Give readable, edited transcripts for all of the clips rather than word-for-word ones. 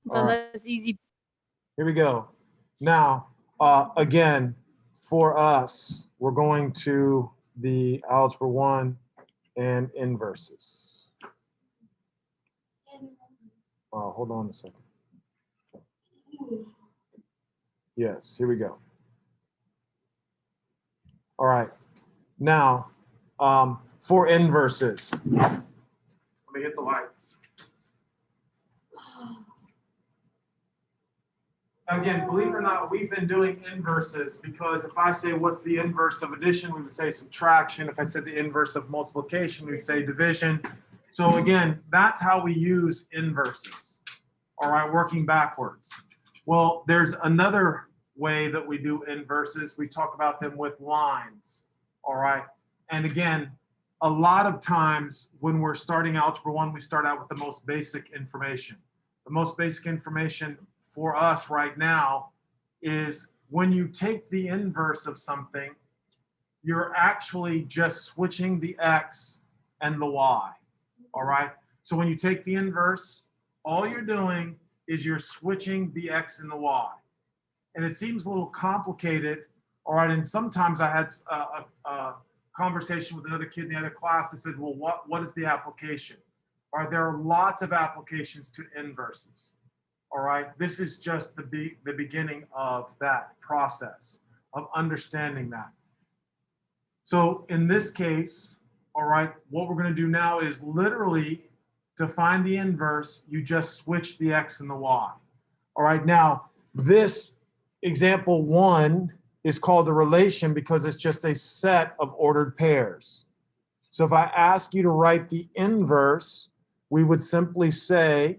Well, that's easy. Here we go. Now, again, for us, we're going to the Algebra 1 and inverses. Hold on a second. Yes, here we go. All right. Now, for inverses. Let me hit the lights. Again, believe it or not, we've been doing inverses because if I say what's the inverse of addition, we would say subtraction. If I said the inverse of multiplication, we would say division. So again, that's how we use inverses. All right, working backwards. Well, there's another way that we do inverses. We talk about them with lines. All right. And again, a lot of times when we're starting Algebra 1, we start out with the most basic information. The most basic information for us right now is when you take the inverse of something, you're actually just switching the x and the y. All right. So when you take the inverse, all you're doing is you're switching the x and the y. And it seems a little complicated. All right. And sometimes I had a conversation with another kid in the other class that said, well, what is the application? All right. There are lots of applications to inverses. All right. This is just the beginning of that process of understanding that. So in this case, all right, what we're going to do now is literally to find the inverse, you just switch the x and the y. All right. Now, this example 1 is called a relation because it's just a set of ordered pairs. So if I ask you to write the inverse, we would simply say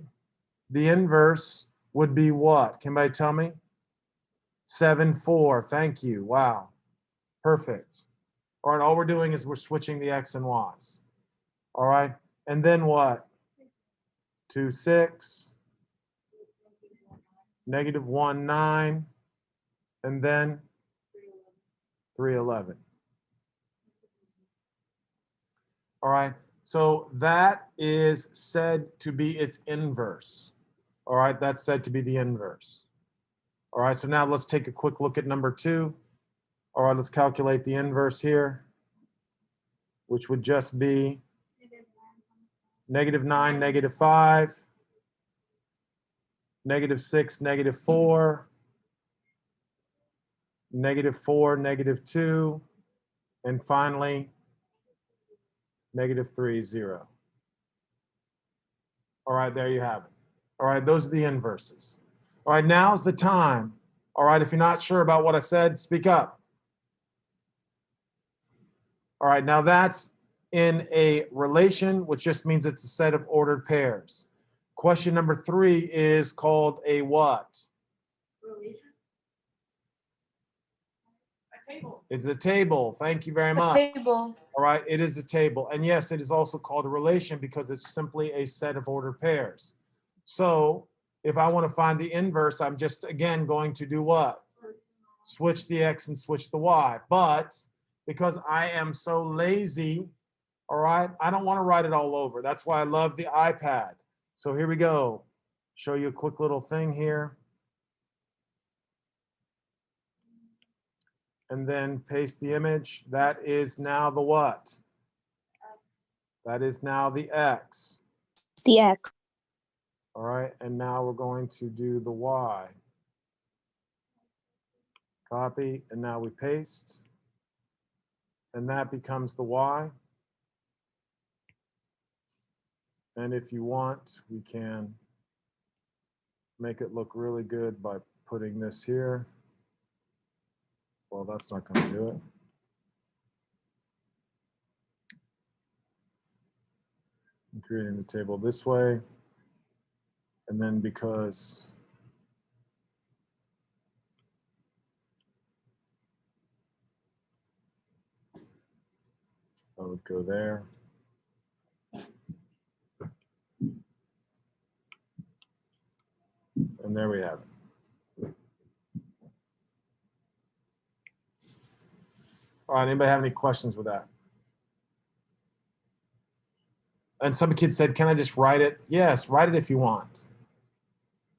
the inverse would be what? Can anybody tell me? 7, 4. Thank you. Wow. Perfect. All right, all we're doing is we're switching the x and y's. All right, and then what? 2, 6, negative 1, 9, and then 3, 11. All right, so that is said to be its inverse. All right, that's said to be the inverse. All right, so now let's take a quick look at number 2. All right, let's calculate the inverse here, which would just be negative 9, negative 5, negative 6, negative 4, negative 4, negative 2, and finally, negative 3, 0. All right, there you have it. All right, those are the inverses. All right, now's the time. All right, if you're not sure about what I said, speak up. All right, now that's in a relation, which just means it's a set of ordered pairs. Question number 3 is called a what? Relation. A table. It's a table. Thank you very much. Table. All right, it is a table. And yes, it is also called a relation because it's simply a set of ordered pairs. So if I want to find the inverse, I'm just, again, going to do what? Switch the x and switch the y. But because I am so lazy, all right, I don't want to write it all over. That's why I love the iPad. So here we go. Show you a quick little thing here. And then paste the image. That is now the what? That is now the x. The x. All right, and now we're going to do the y. Copy, and now we paste. And that becomes the y. And if you want, we can make it look really good by putting this here. Well, that's not going to do it. I'm creating the table this way. And then because I would go there. And there we have it. All right, anybody have any questions with that? And some kid said, can I just write it? Yes, write it if you want.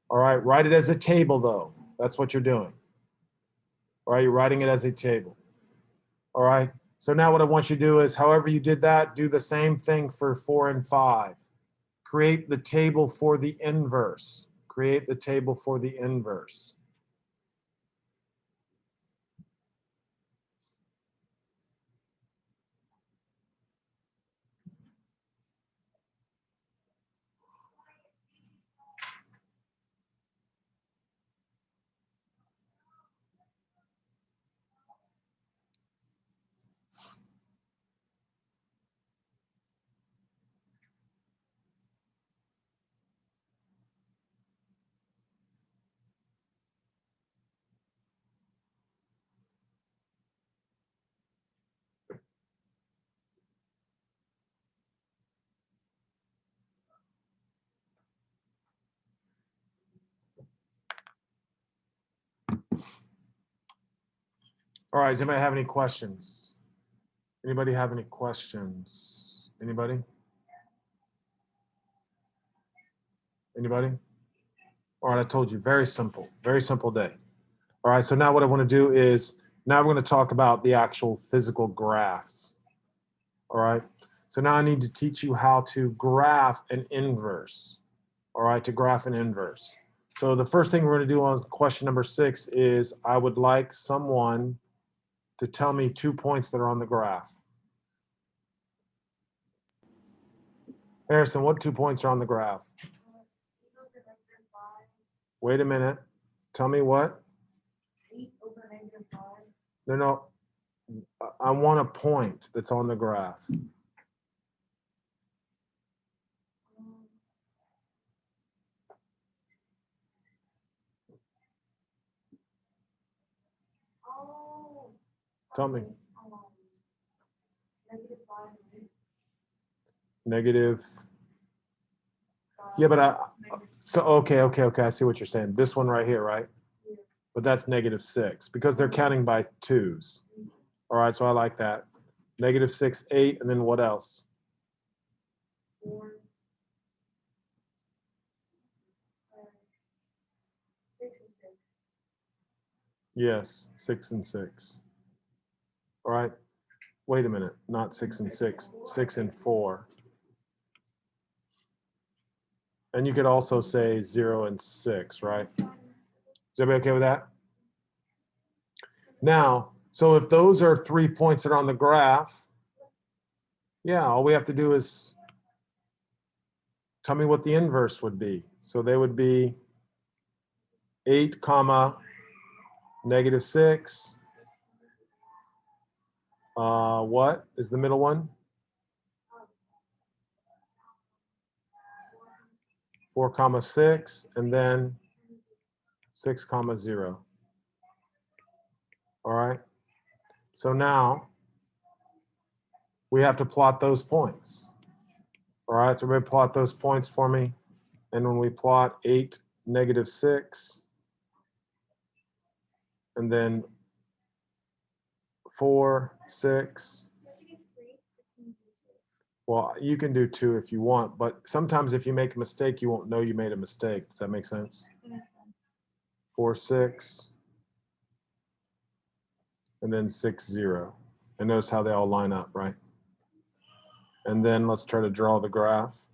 All All right, write it as a table though. That's what you're doing. All right, you're writing it as a table. All right, so now what I want you to do is, however you did that, do the same thing for 4 and 5. Create the table for the inverse. Create the table for the inverse. All right, does anybody have any questions? Anybody have any questions? Anybody? Anybody? All right, I told you, very simple day. All right, so now what I want to do is, now we're going to talk about the actual physical graphs. All right, so now I need to teach you how to graph an inverse. All right, to graph an inverse. So the first thing we're going to do on question number 6 is, I would like someone to tell me 2 points that are on the graph. Harrison, what 2 points are on the graph? Wait a minute. Tell me what? 8 over -5. No. I want a point that's on the graph. Oh. Tell me. -5. Negative. Yeah, but so okay. I see what you're saying. This one right here, right? Yeah. But that's -6 because they're counting by 2s. All right, so I like that. -6, 8, and then what else? 4. 6 and 6. Yes, 6 and 6. All right. Wait a minute, not 6 and 6, 6 and 4. And you could also say 0 and 6, right? Is everybody okay with that? Now, so if those are 3 points that are on the graph, yeah, all we have to do is tell me what the inverse would be. So they would be 8, comma, -6. What is the middle one? 4, comma, 6, and then 6, comma, 0. All right. So now we have to plot those points. All right, so we're going to plot those points for me. And when we plot 8, -6, and then 4, 6. Well, you can do 2 if you want, but sometimes if you make a mistake, you won't know you made a mistake. Does that make sense? 4, 6, and then 6, 0. And notice how they all line up, right? And then let's try to draw the graph.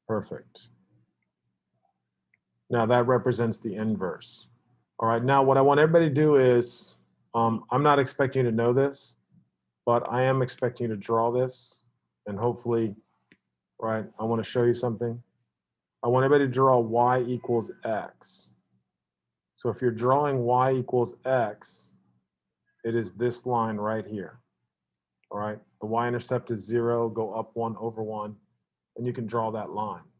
Perfect. Now that represents the inverse. All right, now what I want everybody to do is, I'm not expecting you to know this, but I am expecting you to draw this, and hopefully, right, I want to show you something. I want everybody to draw y equals x. So if you're drawing y equals x, it is this line right here. All right, the y-intercept is 0, go up 1 over 1, and you can draw that line.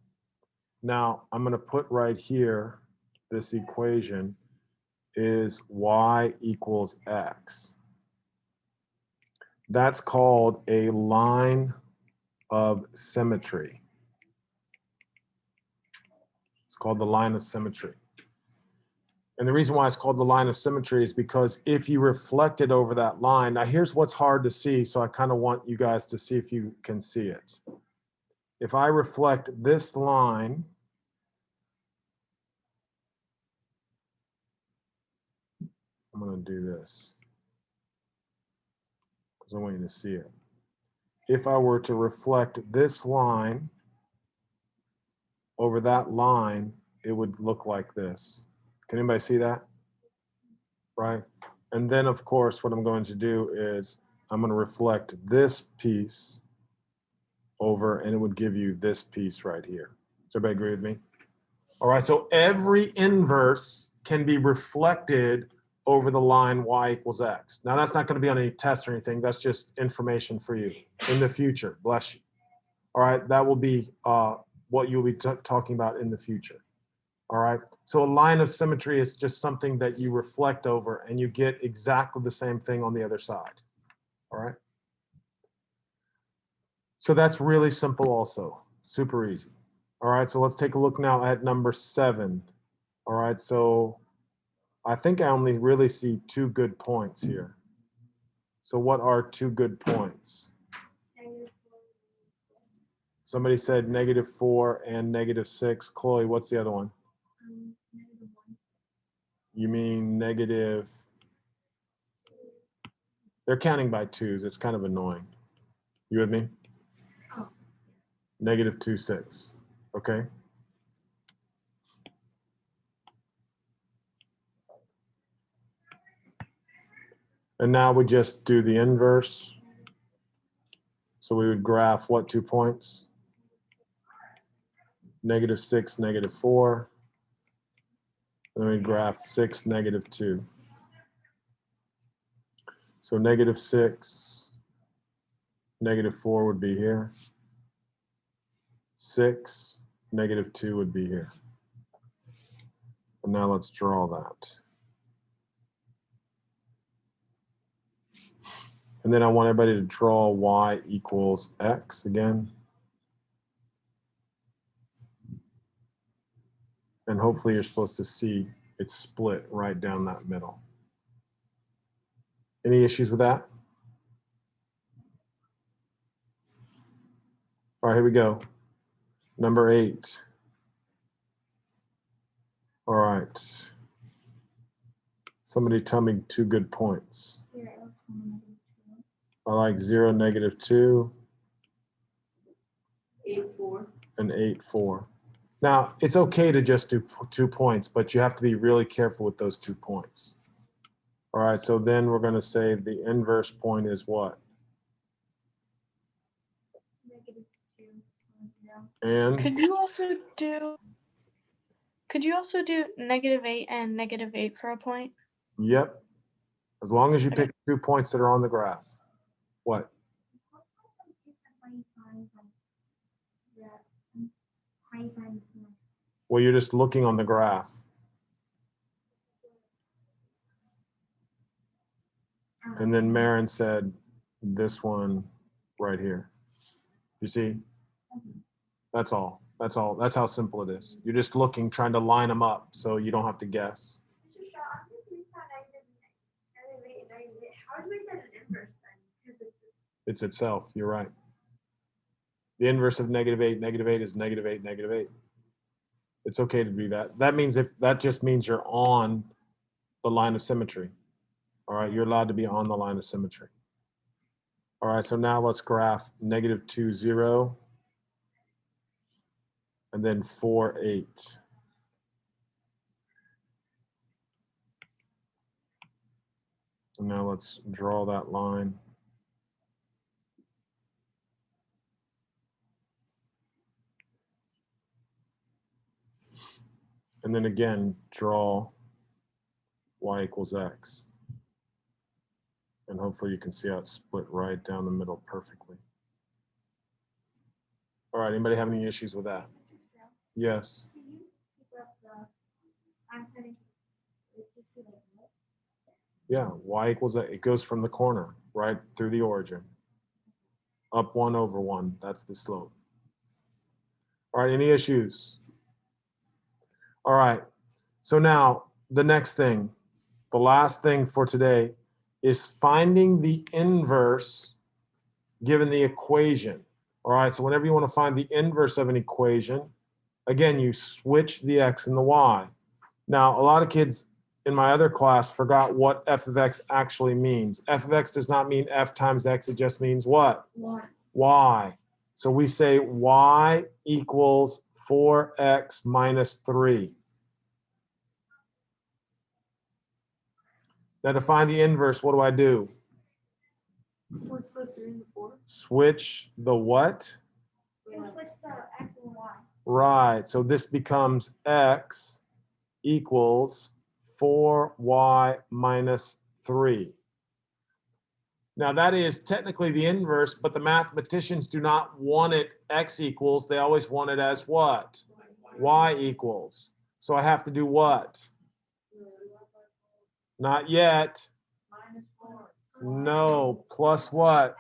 Now, I'm going to put right here, this equation is y equals x. That's called a line of symmetry. It's called the line of symmetry. And the reason why it's called the line of symmetry is because if you reflect it over that line, now here's what's hard to see, so I kind of want you guys to see if you can see it. If I reflect this line I'm going to do this because I want you to see it. If I were to reflect this line over that line, it would look like this. Can anybody see that? Right? And then, of course, what I'm going to do is I'm going to reflect this piece over, and it would give you this piece right here. Does everybody agree with me? All right, so every inverse can be reflected over the line y equals x. Now, that's not going to be on any test or anything. That's just information for you in the future. Bless you. All right, that will be what you'll be talking about in the future. All right, so a line of symmetry is just something that you reflect over and you get exactly the same thing on the other side. All right. So that's really simple also, super easy. All right, so let's take a look now at number 7. All right, so I think I only really see 2 good points here. So what are 2 good points? Somebody said -4 and -6. Chloe, what's the other one? You mean negative? They're counting by 2s. It's kind of annoying. You with me? Oh. -2, 6. Okay. And now we just do the inverse. So we would graph what 2 points? -6, -4. And then we graph 6, -2. So -6, -4 would be here. 6, -2 would be here. And now let's draw that. And then I want everybody to draw y equals x again. And hopefully you're supposed to see it's split right down that middle. Any issues with that? All right, here we go. Number 8. All right. Somebody tell me 2 good points. 0, I like 0, -2. 8, 4. And 8, 4. Now, it's okay to just do 2 points, but you have to be really careful with those 2 points. All right, so then we're going to say the inverse point is what? -2, 0. And Could you also do -8 and -8 for a point? yep, as long as you Okay. pick 2 points that are on the graph. What? Well, you're just looking on the graph. And then Marin said this one right here. You see? That's all. That's all. That's how simple it is. You're just looking, trying to line them up so you don't have to guess. How do we get an inverse then? Because It's itself. You're right. The inverse of -8, -8 is -8, -8. It's okay to do that. That means that just means you're on the line of symmetry. All right, you're allowed to be on the line of symmetry. All right, so now let's graph -2, 0, and then 4, 8. And now let's draw that line. And then again, draw y equals x. And hopefully you can see how it's split right down the middle perfectly. All right, anybody have any issues with that? Yes. can you keep up the, I'm setting, just do like that. Yeah, y equals x. It goes from the corner right through the origin. Up 1 over 1, that's the slope. All right, any issues? All right, so now the next thing, the last thing for today is finding the inverse given the equation. All right, so whenever you want to find the inverse of an equation, again, you switch the x and the y. Now, a lot of kids, in my other class forgot what f of x actually means. F of x does not mean f times x, it just means what? Y. So we say y equals 4x minus 3. Now to find the inverse, what do I do? Switch the 3 and the 4. Switch the what? We'll switch the X and Y. Right, so this becomes x equals 4y minus 3. Now that is technically the inverse, but the mathematicians do not want it x equals. They always want it as what? Y equals. So I have to do what? Not yet. No, plus what?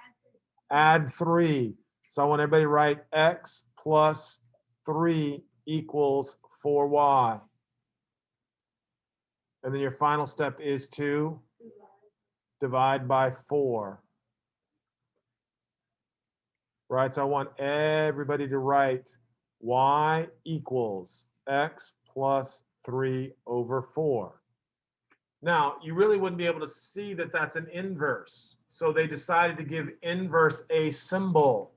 Add 3. So I want everybody to write x plus 3 equals 4y. And then your final step is to divide by 4. Right, so I want everybody to write y equals x plus 3 over 4. Now, you really wouldn't be able to see that that's an inverse. So they decided to give inverse a symbol.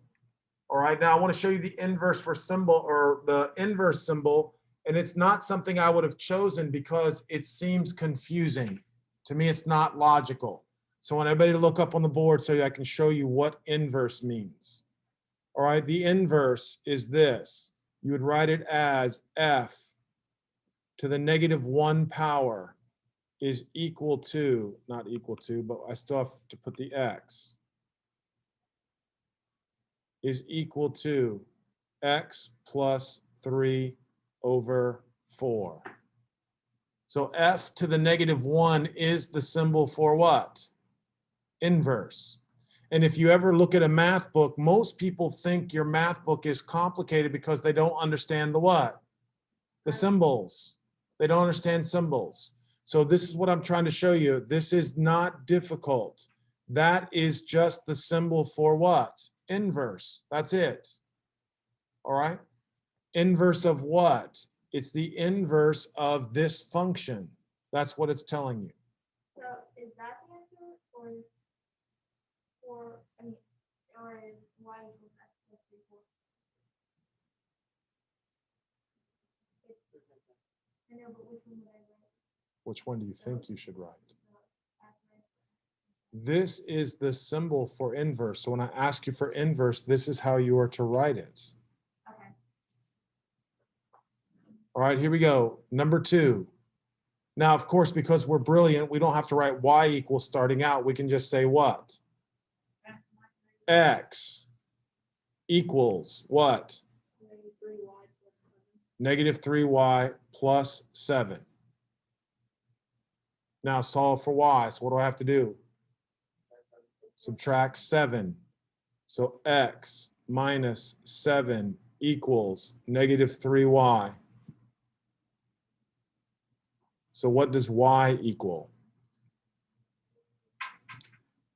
All right, now I want to show you the inverse for symbol, or the inverse symbol, and it's not something I would have chosen because it seems confusing. To me, it's not logical. So I want everybody to look up on the board so I can show you what inverse means. All right, the inverse is this. You would write it as f to the negative 1 power is equal to, not equal to, but I still have to put the x, is equal to x plus 3 over 4. So f to the negative 1 is the symbol for what? Inverse. And if you ever look at a math book, most people think your math book is complicated because they don't understand the what? The symbols. They don't understand symbols. So this is what I'm trying to show you. This is not difficult. That is just the symbol for what? Inverse. That's it. All right? Inverse of what? It's the inverse of this function. That's what it's telling you. So is that the answer, or is or is Y equals X plus 3 4? I know, but which one would I write? Which one do you think you should write? This is the symbol for inverse. So when I ask you for inverse, this is how you are to write it. Okay. All right, here we go. Number 2. Now, of course, because we're brilliant, we don't have to write y equals starting out. We can just say what? X equals what? Negative 3y plus 7. Now solve for y. So what do I have to do? Subtract 7. So x minus 7 equals negative 3y. So what does y equal?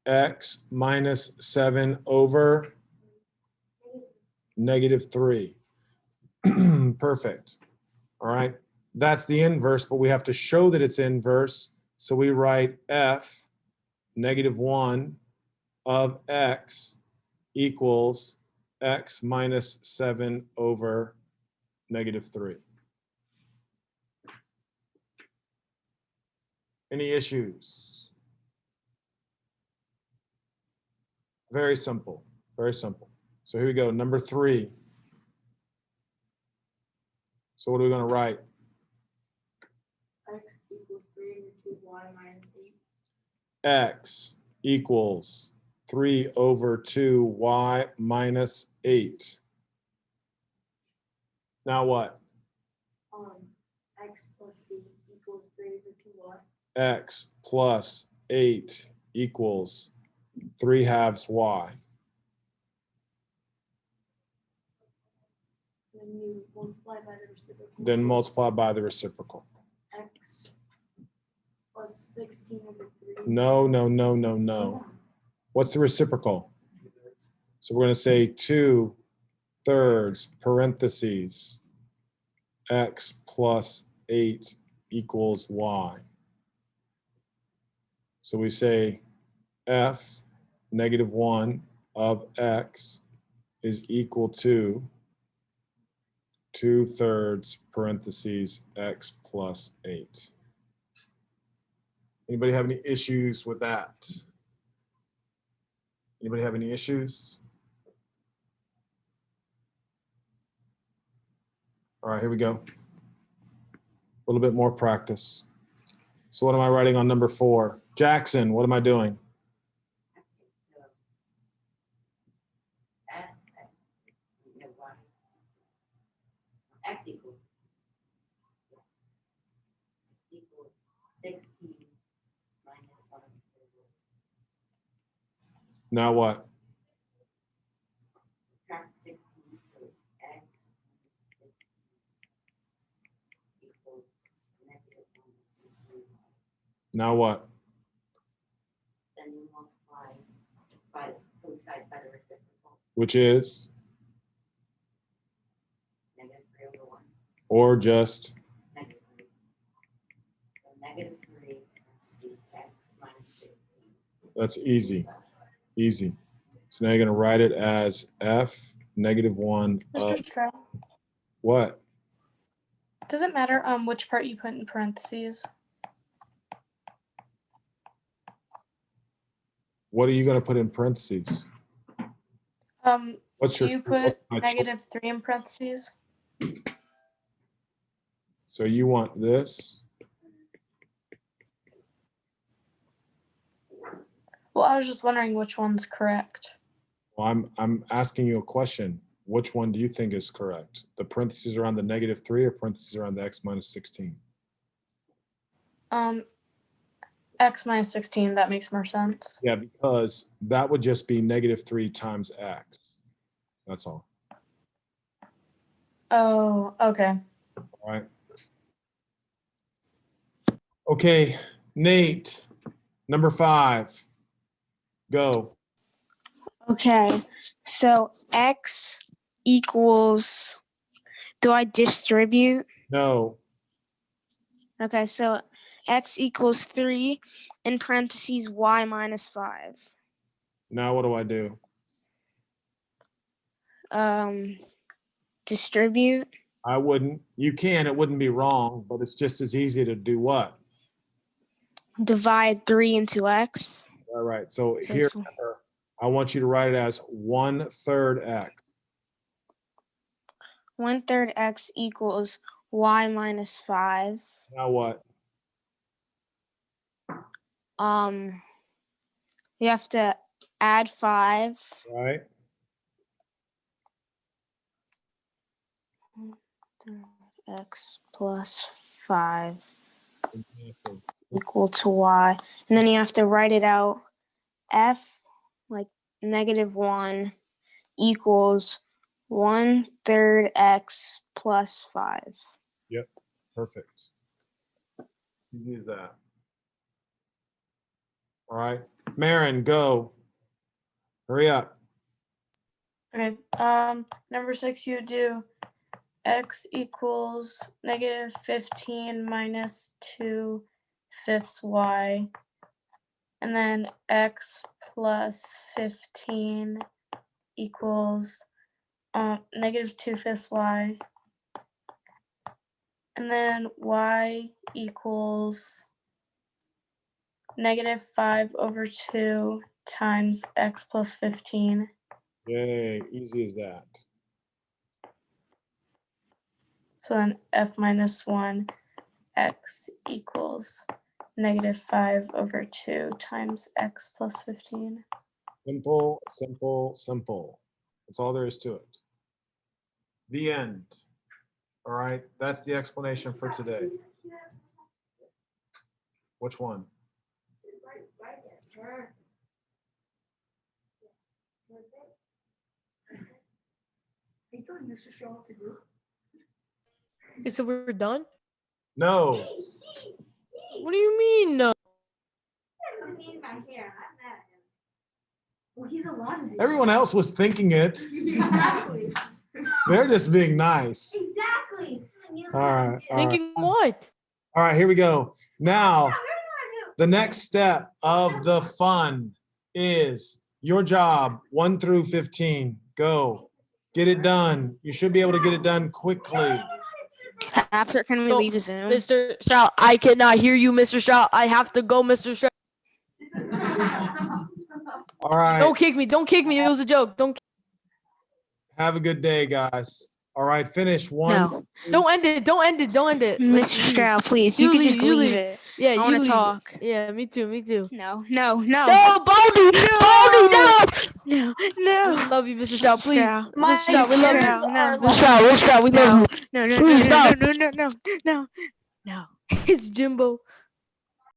X minus 7 over negative 3. Perfect. All right. That's the inverse, but we have to show that it's inverse. So we write f negative 1 of x equals x minus 7 over negative 3. Any issues? Very simple. Very simple. So here we go. Number 3. So what are we going to write? X equals 3 over 2y minus 8. X equals 3 over 2y minus 8. Now what? X plus 8 equals 3 over 2y. X plus 8 equals 3 halves y. Then you multiply by the reciprocal. Then multiply by the reciprocal. X plus 16 over 3. No, no, no, no, no. What's the reciprocal? So we're going to say 2/3 parentheses x plus 8 equals y. So we say f -1 of x is equal to 2/3 parentheses x plus 8. Anybody have any issues with that? Anybody have any issues? All right, here we go. A little bit more practice. So what am I writing on number 4? Jackson, what am I doing? X equals 16 minus 1. Now what? Subtract 16, so it's X equals -1. Now what? Then you multiply by both sides by the reciprocal, Which is? -3/1. Or just? -3. So -3 X minus 16. That's easy. Easy. So now you're going to write it as f -1 of Mr. Stroud, what? does it matter which part you put in parentheses? What are you going to put in parentheses? What's Do your you put what's my choice? -3 in parentheses? So you want this? Well, I was just wondering which one's correct. Well, I'm asking you a question. Which one do you think is correct? The parentheses around the -3 or parentheses around the x minus 16? X minus 16, that makes more sense. Yeah, because that would just be -3 times x. That's all. Oh, okay. All right. Okay, Nate, number 5. Go. Okay, so x equals, do I distribute? No. Okay, so x equals 3 in parentheses y minus 5. Now what do I do? Distribute. I wouldn't. You can. It wouldn't be wrong, but it's just as easy to do what? Divide 3 into x. All right. So So here, it's I want you to write it as 1/3 x. 1/3 x equals y minus 5. Now what? You have to add 5. Right? X plus 5 equal to y. And then you have to write it out. F, like -1, equals 1/3 x plus 5. Yep. Perfect. Easy as that. All right. Marin, go. Hurry up. Okay. Number 6, you do x equals -15 minus 2/5 y, and then x plus 15 equals -2/5 y, and then y equals -5/2 times x plus 15. Yay. Easy as that. So then f minus 1 x equals -5/2 times x plus 15. Simple, simple, simple. That's all there is to it. The end. All right. That's the explanation for today. Which one? Are you telling Mr. Shaw what to do? Okay, so we're done? No. What do you mean? No. I mean my hair. I'm mad at him. Well, he's allowed to do Everyone else was thinking it. Exactly. They're just being nice. Exactly. All right. All right. Thinking what? All right. Here we go. Now, The next step of the fun is your job, 1 through 15. Go. Get it done. You should be able to get it done quickly. After, can we No, leave Zoom? Mr. Stroud, I cannot hear you, Mr. Stroud. I have to go, Mr. Stroud. All right. Don't kick me. Don't kick me. It was a joke. Don't. Have a good day, guys. All right, finish one. No. Don't end it. Don't end it. Don't end it. Mr. Stroud, please, you You can leave, just you leave leave. it. Yeah, I you want to leave. talk. Yeah, me too. Me too. No. No, Baldy. Baldy, no. No. Love you, Mr. Stroud. Please. Stroud. My Mr. Stroud, we love you. Stroud, no. Mr. Stroud, we love you. No, Please stop. no. It's Jimbo.